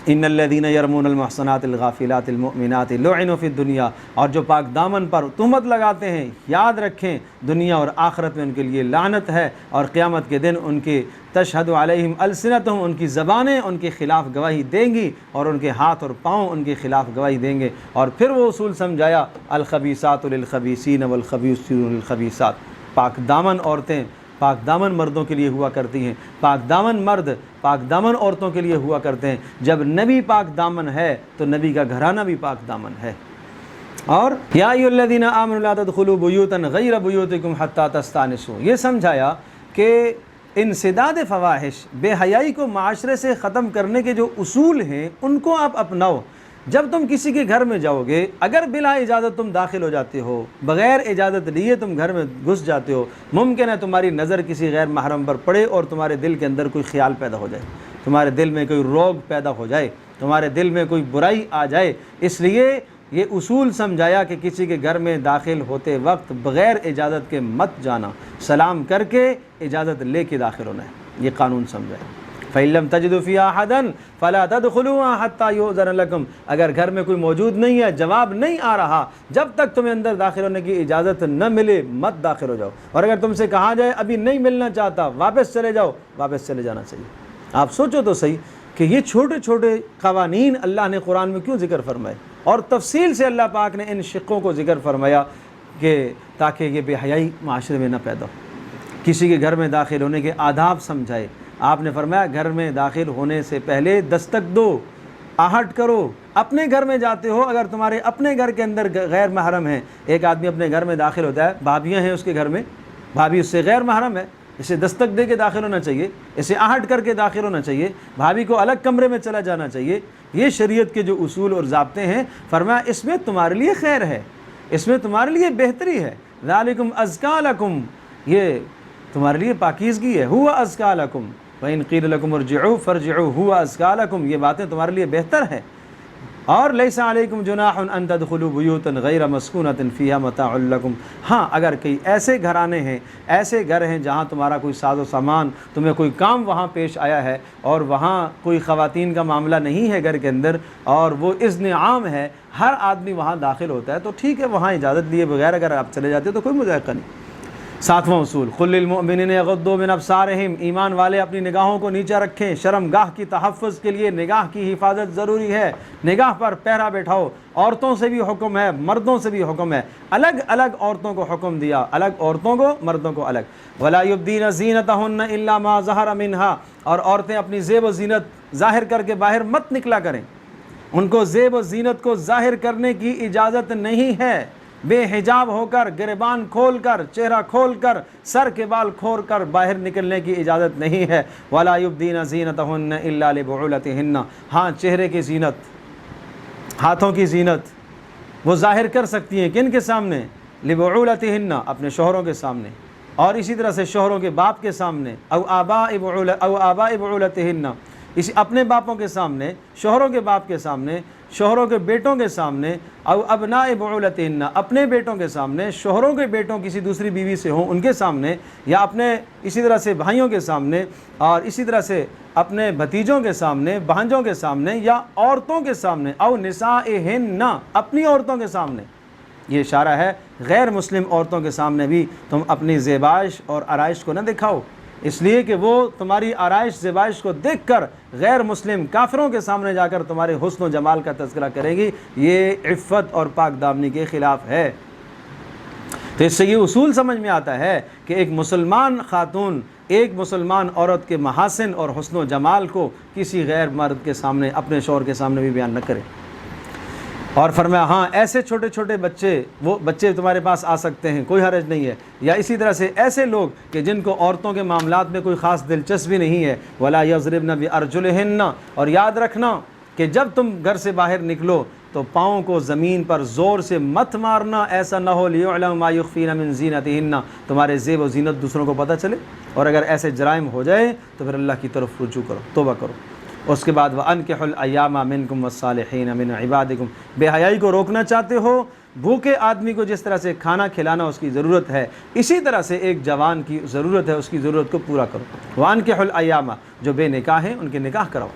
ان الذین یرمون المحصنات الغافلات المؤمنات لعنوا فی الدنیا، اور جو پاک دامن پر تہمت لگاتے ہیں، یاد رکھیں دنیا اور آخرت میں ان کے لیے لعنت ہے، اور قیامت کے دن ان کے تشہد علیہم السنتہم، ان کی زبانیں ان کے خلاف گواہی دیں گی، اور ان کے ہاتھ اور پاؤں ان کے خلاف گواہی دیں گے۔ اور پھر وہ اصول سمجھایا، الخبیثات للخبیثین والخبیثون للخبیثات، پاک دامن عورتیں پاک دامن مردوں کے لیے ہوا کرتی ہیں، پاک دامن مرد پاک دامن عورتوں کے لیے ہوا کرتے ہیں۔ جب نبی پاک دامن ہے تو نبی کا گھرانہ بھی پاک دامن ہے۔ اور یا ایھا الذین آمنوا لا تدخلوا بیوتا غیر بیوتکم حتی تستأنسوا، یہ سمجھایا کہ انسداد فواحش، بے حیائی کو معاشرے سے ختم کرنے کے جو اصول ہیں ان کو آپ اپناؤ۔ جب تم کسی کے گھر میں جاؤ گے، اگر بلا اجازت تم داخل ہو جاتے ہو، بغیر اجازت لیے تم گھر میں گھس جاتے ہو، ممکن ہے تمہاری نظر کسی غیر محرم پر پڑے اور تمہارے دل کے اندر کوئی خیال پیدا ہو جائے، تمہارے دل میں کوئی روگ پیدا ہو جائے، تمہارے دل میں کوئی برائی آ جائے۔ اس لیے یہ اصول سمجھایا کہ کسی کے گھر میں داخل ہوتے وقت بغیر اجازت کے مت جانا، سلام کر کے اجازت لے کے داخل ہونا ہے، یہ قانون سمجھایا۔ فَإِن لَّمْ تَجِدُوا فِيهَا أَحَدًا فَلَا تَدْخُلُوهَا حَتَّى يُؤْذَنَ لَكُمْ، اگر گھر میں کوئی موجود نہیں ہے، جواب نہیں آ رہا، جب تک تمہیں اندر داخل ہونے کی اجازت نہ ملے مت داخل ہو جاؤ، اور اگر تم سے کہا جائے ابھی نہیں ملنا چاہتا واپس چلے جاؤ، واپس چلے جانا چاہیے۔ آپ سوچو تو صحیح کہ یہ چھوٹے چھوٹے قوانین اللہ نے قرآن میں کیوں ذکر فرمائے، اور تفصیل سے اللہ پاک نے ان شقوں کو ذکر فرمایا کہ تاکہ یہ بے حیائی معاشرے میں نہ پیدا ہو۔ کسی کے گھر میں داخل ہونے کے آداب سمجھائے۔ آپ نے فرمایا گھر میں داخل ہونے سے پہلے دستک دو، آہٹ کرو۔ اپنے گھر میں جاتے ہو، اگر تمہارے اپنے گھر کے اندر غیر محرم ہیں، ایک آدمی اپنے گھر میں داخل ہوتا ہے، بھابیاں ہیں اس کے گھر میں، بھابھی اس سے غیر محرم ہے، اسے دستک دے کے داخل ہونا چاہیے، اسے آہٹ کر کے داخل ہونا چاہیے، بھابھی کو الگ کمرے میں چلا جانا چاہیے۔ یہ شریعت کے جو اصول اور ضابطے ہیں، فرمایا اس میں تمہارے لیے خیر ہے، اس میں تمہارے لیے بہتری ہے۔ ذالکم ازکیٰ لکم، یہ تمہارے لیے پاکیزگی ہے۔ ہوا ازکیٰ لکم وَإِن قِیلَ لَکُمُ ارْجِعُوا فَارْجِعُوا ہُوَ أَزْکَىٰ لَکُم، یہ باتیں تمہارے لیے بہتر ہے۔ اور لیس علیکم جناح ان تدخلوا بیوتا غیر مسکونۃ فیہا متاع لکم، ہاں اگر کئی ایسے گھرانے ہیں، ایسے گھر ہیں جہاں تمہارا کوئی ساز و سامان، تمہیں کوئی کام وہاں پیش آیا ہے اور وہاں کوئی خواتین کا معاملہ نہیں ہے گھر کے اندر، اور وہ اذن عام ہے، ہر آدمی وہاں داخل ہوتا ہے، تو ٹھیک ہے، وہاں اجازت لیے بغیر اگر آپ چلے جاتے ہو تو کوئی مذائقہ نہیں۔ 7واں اصول، قل للمؤمنین یغضوا من ابصارہم، ایمان والے اپنی نگاہوں کو نیچا رکھیں، شرم گاہ کی تحفظ کے لیے نگاہ کی حفاظت ضروری ہے، نگاہ پر پہرا بیٹھاؤ، عورتوں سے بھی حکم ہے، مردوں سے بھی حکم ہے، الگ الگ عورتوں کو حکم دیا، الگ عورتوں کو، مردوں کو الگ۔ ولا یبدین زینتہن الا ما ظہر منہا، اور عورتیں اپنی زیب و زینت ظاہر کر کے باہر مت نکلا کریں، ان کو زیب و زینت کو ظاہر کرنے کی اجازت نہیں ہے، بے حجاب ہو کر، گریبان کھول کر، چہرہ کھول کر، سر کے بال کھول کر باہر نکلنے کی اجازت نہیں ہے۔ وَلَا يُبْدِينَ زِينَتَهُنَّ إِلَّا لِبُعُولَتِهِنَّ، ہاں چہرے کی زینت، ہاتھوں کی زینت وہ ظاہر کر سکتی ہیں، کن کے سامنے؟ لِبُعُولَتِهِنَّ، اپنے شوہروں کے سامنے، اور اسی طرح سے شوہروں کے باپ کے سامنے، او آباء بعولتهن، اسی اپنے باپوں کے سامنے، شوہروں کے باپ کے سامنے، شوہروں کے بیٹوں کے سامنے، او ابناء بعولتهن، اپنے بیٹوں کے سامنے، شوہروں کے بیٹوں کسی دوسری بیوی سے ہوں ان کے سامنے، یا اپنے اسی طرح سے بھائیوں کے سامنے، اور اسی طرح سے اپنے بھتیجوں کے سامنے، بھانجوں کے سامنے، یا عورتوں کے سامنے، او نسائہن، اپنی عورتوں کے سامنے۔ یہ اشارہ ہے غیر مسلم عورتوں کے سامنے بھی تم اپنی زیبائش اور آرائش کو نہ دکھاؤ، اس لیے کہ وہ تمہاری آرائش زیبائش کو دیکھ کر غیر مسلم کافروں کے سامنے جا کر تمہارے حسن و جمال کا تذکرہ کرے گی، یہ عفت اور پاک دامنی کے خلاف ہے۔ تو اس سے یہ اصول سمجھ میں آتا ہے کہ ایک مسلمان خاتون، ایک مسلمان عورت کے محاسن اور حسن و جمال کو کسی غیر مرد کے سامنے، اپنے شوہر کے سامنے بھی بیان نہ کرے۔ اور فرمایا ہاں ایسے چھوٹے چھوٹے بچے، وہ بچے تمہارے پاس آ سکتے ہیں، کوئی حرج نہیں ہے، یا اسی طرح سے ایسے لوگ کہ جن کو عورتوں کے معاملات میں کوئی خاص دلچسپی نہیں ہے، ولا یضربن بارجلہن، اور یاد رکھنا کہ جب تم گھر سے باہر نکلو تو پاؤں کو زمین پر زور سے مت مارنا، ایسا نہ ہو لیعلم ما یخفین من زینتہن، تمہارے زیب و زینت دوسروں کو پتہ چلے، اور اگر ایسے جرائم ہو جائے تو پھر اللہ کی طرف رجوع کرو، توبہ کرو۔ اس کے بعد وَأَنكِحُوا الْأَيَّامَ مِنكُمْ وَالصَّالِحِينَ مِنْ عِبَادِكُمْ، بے حیائی کو روکنا چاہتے ہو، بھوکے آدمی کو جس طرح سے کھانا کھلانا اس کی ضرورت ہے، اسی طرح سے ایک جوان کی ضرورت ہے، اس کی ضرورت کو پورا کرو۔ وَأَنكِحُوا الْأَيَّامَ، جو بے نکاح ہیں ان کے نکاح کراؤ،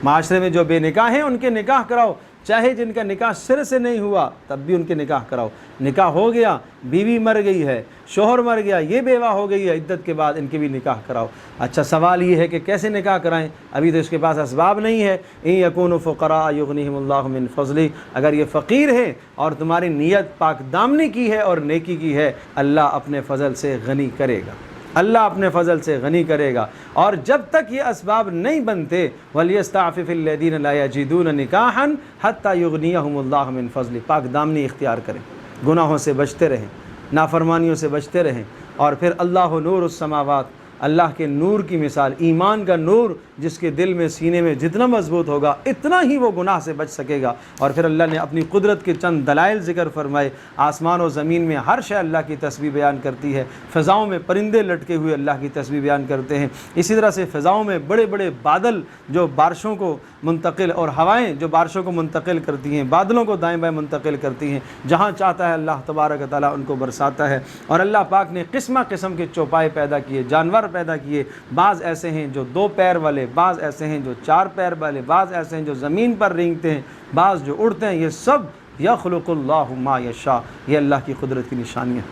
معاشرے میں جو بے نکاح ہیں ان کے نکاح کراؤ، چاہے جن کا نکاح سر سے نہیں ہوا تب بھی ان کے نکاح کراؤ، نکاح ہو گیا، بیوی مر گئی ہے، شوہر مر گیا، یہ بیوہ ہو گئی ہے، عدت کے بعد ان کے بھی نکاح کراؤ۔ اچھا سوال یہ ہے کہ کیسے نکاح کرائیں؟ ابھی تو اس کے پاس اسباب نہیں ہے۔ ان یکونوا فقراء یغنیہم اللہ من فضلہ، اگر یہ فقیر ہیں اور تمہاری نیت پاک دامنی کی ہے اور نیکی کی ہے، اللہ اپنے فضل سے غنی کرے گا، اللہ اپنے فضل سے غنی کرے گا۔ اور جب تک یہ اسباب نہیں بنتے، وَلْيَسْتَعْفِفِ الَّذِينَ لَا يَجِدُونَ نِكَاحًا حَتَّى يُغْنِيَهُمُ اللَّهُ مِنْ فَضْلِهِ، پاک دامنی اختیار کریں، گناہوں سے بچتے رہیں، نافرمانیوں سے بچتے رہیں، اور پھر اللہ نور السماوات، اللہ کے نور کی مثال، ایمان کا نور جس کے دل میں، سینے میں جتنا مضبوط ہوگا اتنا ہی وہ گناہ سے بچ سکے گا۔ اور پھر اللہ نے اپنی قدرت کے چند دلائل ذکر فرمائے، آسمان و زمین میں ہر شے اللہ کی تسبیح بیان کرتی ہے، فضاؤں میں پرندے لٹکے ہوئے اللہ کی تسبیح بیان کرتے ہیں، اسی طرح سے فضاؤں میں بڑے بڑے بادل جو بارشوں کو منتقل، اور ہوائیں جو بارشوں کو منتقل کرتی ہیں، بادلوں کو دائیں بائیں منتقل کرتی ہیں، جہاں چاہتا ہے اللہ تبارک و تعالیٰ ان کو برساتا ہے۔ اور اللہ پاک نے قسمہ قسم کے چوپائے پیدا کیے، جانور پیدا کیے، بعض ایسے ہیں جو 2 پیر والے، بعض ایسے ہیں جو 4 پیر والے، بعض ایسے ہیں جو زمین پر رینگتے ہیں، بعض جو اڑتے ہیں، یہ سب یخلق اللہ ما یشاء، یہ اللہ کی قدرت کی نشانیاں۔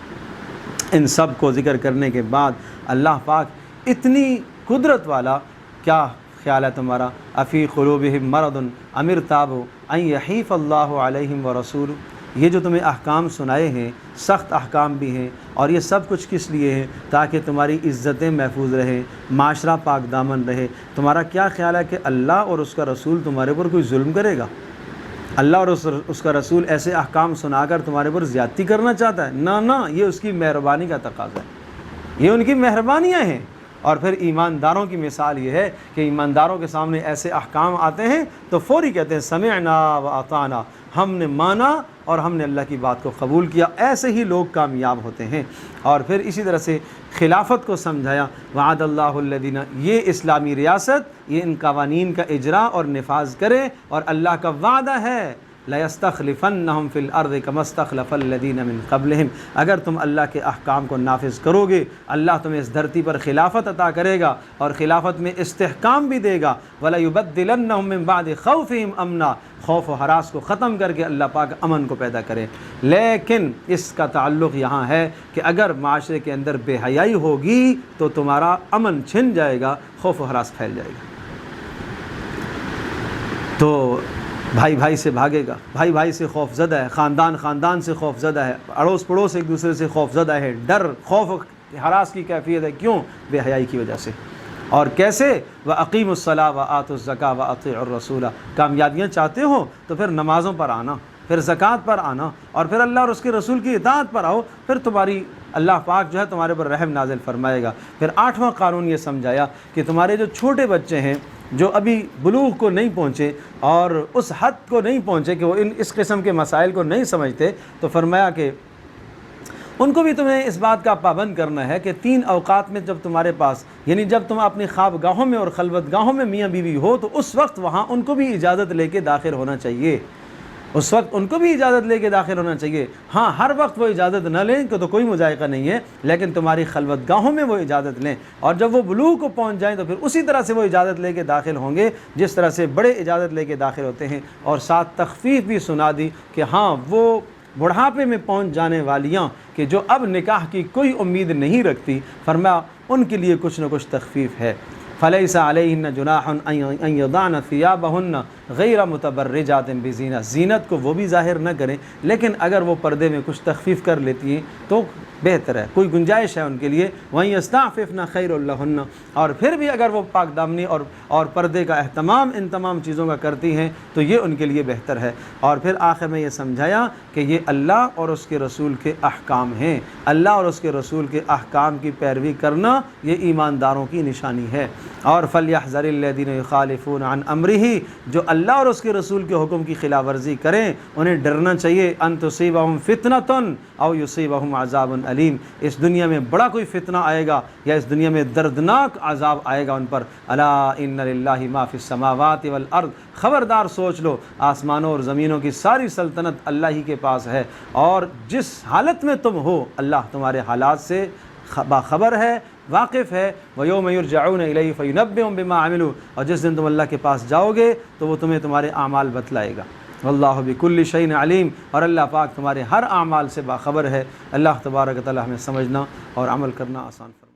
ان سب کو ذکر کرنے کے بعد اللہ پاک اتنی قدرت والا، کیا خیال ہے تمہارا؟ افی قلوبہم مرض ام ارتابوا ان یحیف اللہ علیہم ورسولہ، یہ جو تمہیں احکام سنائے ہیں، سخت احکام بھی ہیں، اور یہ سب کچھ کس لیے ہے؟ تاکہ تمہاری عزتیں محفوظ رہیں، معاشرہ پاک دامن رہے۔ تمہارا کیا خیال ہے کہ اللہ اور اس کا رسول تمہارے پر کوئی ظلم کرے گا؟ اللہ اور اس کا رسول ایسے احکام سنا کر تمہارے پر زیادتی کرنا چاہتا ہے؟ نہ، یہ اس کی مہربانی کا تقاضا ہے، یہ ان کی مہربانیاں ہیں۔ اور پھر ایمانداروں کی مثال یہ ہے کہ ایمانداروں کے سامنے ایسے احکام آتے ہیں تو فوری کہتے ہیں سمعنا و اطعنا، ہم نے مانا اور ہم نے اللہ کی بات کو قبول کیا، ایسے ہی لوگ کامیاب ہوتے ہیں۔ اور پھر اسی طرح سے خلافت کو سمجھایا، وعد اللہ الذین، یہ اسلامی ریاست یہ ان قوانین کا اجرا اور نفاذ کرے، اور اللہ کا وعدہ ہے لَيَسْتَخْلِفَنَّهُمْ فِي الْأَرْضِ كَمَا اسْتَخْلَفَ الَّذِينَ مِنْ قَبْلِهِمْ، اگر تم اللہ کے احکام کو نافذ کرو گے اللہ تمہیں اس دھرتی پر خلافت عطا کرے گا، اور خلافت میں استحکام بھی دے گا، وَلَيُبَدِّلَنَّهُم مِّن بَعْدِ خَوْفِهِمْ أَمْنًا، خوف و ہراس کو ختم کر کے اللہ پاک امن کو پیدا کرے۔ لیکن اس کا تعلق یہاں ہے کہ اگر معاشرے کے اندر بے حیائی ہوگی تو تمہارا امن چھن جائے گا، خوف و ہراس پھیل جائے گا، تو بھائی بھائی سے بھاگے گا، بھائی بھائی سے خوف زدہ ہے، خاندان خاندان سے خوف زدہ ہے، اڑوس پڑوس ایک دوسرے سے خوف زدہ ہے، ڈر خوف ہراس کی کیفیت ہے، کیوں؟ بے حیائی کی وجہ سے۔ اور کیسے؟ وَأَقِيمُوا الصَّلَاةَ وَآتُوا الزَّكَاةَ وَأَطِيعُوا الرَّسُولَ، کامیابیاں چاہتے ہو تو پھر نمازوں پر آنا، پھر زکوٰۃ پر آنا، اور پھر اللہ اور اس کے رسول کی اطاعت پر آؤ، پھر تمہاری اللہ پاک جو ہے تمہارے پر رحم نازل فرمائے گا۔ پھر 8واں قانون یہ سمجھایا کہ تمہارے جو چھوٹے بچے ہیں جو ابھی بلوغ کو نہیں پہنچے اور اس حد کو نہیں پہنچے کہ وہ اس قسم کے مسائل کو نہیں سمجھتے، تو فرمایا کہ ان کو بھی تمہیں اس بات کا پابند کرنا ہے کہ 3 اوقات میں جب تمہارے پاس، یعنی جب تم اپنی خواب گاہوں میں اور خلوت گاہوں میں میاں بیوی ہو تو اس وقت وہاں ان کو بھی اجازت لے کے داخل ہونا چاہیے، اس وقت ان کو بھی اجازت لے کے داخل ہونا چاہیے۔ ہاں ہر وقت وہ اجازت نہ لیں کہ تو کوئی مذائقہ نہیں ہے، لیکن تمہاری خلوت گاہوں میں وہ اجازت لیں، اور جب وہ بلوغ کو پہنچ جائیں تو پھر اسی طرح سے وہ اجازت لے کے داخل ہوں گے جس طرح سے بڑے اجازت لے کے داخل ہوتے ہیں۔ اور ساتھ تخفیف بھی سنا دی کہ ہاں وہ بڑھاپے میں پہنچ جانے والیاں کہ جو اب نکاح کی کوئی امید نہیں رکھتی، فرمایا ان کے لیے کچھ نہ کچھ تخفیف ہے۔ فَلَيْسَ عَلَيْهِنَّ جُنَاحٌ أَن يَضَعْنَ ثِيَابَهُنَّ غَيْرَ مُتَبَرِّجَاتٍ بِزِينَةٍ، زینت کو وہ بھی ظاہر نہ کریں، لیکن اگر وہ پردے میں کچھ تخفیف کر لیتی ہیں تو بہتر ہے، کوئی گنجائش ہے ان کے لیے۔ وَإِن يَسْتَعْفِفْنَ خَيْرٌ لَهُنَّ، اور پھر بھی اگر وہ پاک دامنی اور پردے کا اہتمام ان تمام چیزوں کا کرتی ہیں تو یہ ان کے لیے بہتر ہے۔ اور پھر آخر میں یہ سمجھایا کہ یہ اللہ اور اس کے رسول کے احکام ہیں، اللہ اور اس کے رسول کے احکام کی پیروی کرنا یہ ایمانداروں کی نشانی ہے۔ اور فَلْيَحْذَرِ الَّذِينَ يُخَالِفُونَ عَنْ أَمْرِهِ، جو اللہ اور اس کے رسول کے حکم کی خلاف ورزی کریں انہیں ڈرنا چاہیے، أَن تُصِيبَهُمْ فِتْنَةٌ أَوْ يُصِيبَهُمْ عَذَابٌ علیم، اس دنیا میں بڑا کوئی فتنہ آئے گا یا اس دنیا میں دردناک عذاب آئے گا ان پر۔ الا ان للہ ما فی السماوات والارض، خبردار سوچ لو آسمانوں اور زمینوں کی ساری سلطنت اللہ ہی کے پاس ہے، اور جس حالت میں تم ہو اللہ تمہارے حالات سے باخبر ہے، واقف ہے۔ وَيَوْمَ يُرْجَعُونَ إِلَيْهِ فَيُنَبِّئُهُم بِمَا عَمِلُوا، اور جس دن تم اللہ کے پاس جاؤ گے تو وہ تمہیں تمہارے اعمال بتلائے گا۔ واللہ بکل شیء علیم، اور اللہ پاک تمہارے ہر اعمال سے باخبر ہے۔ اللہ تبارک و تعالی ہمیں سمجھنا اور عمل کرنا آسان فرمائے۔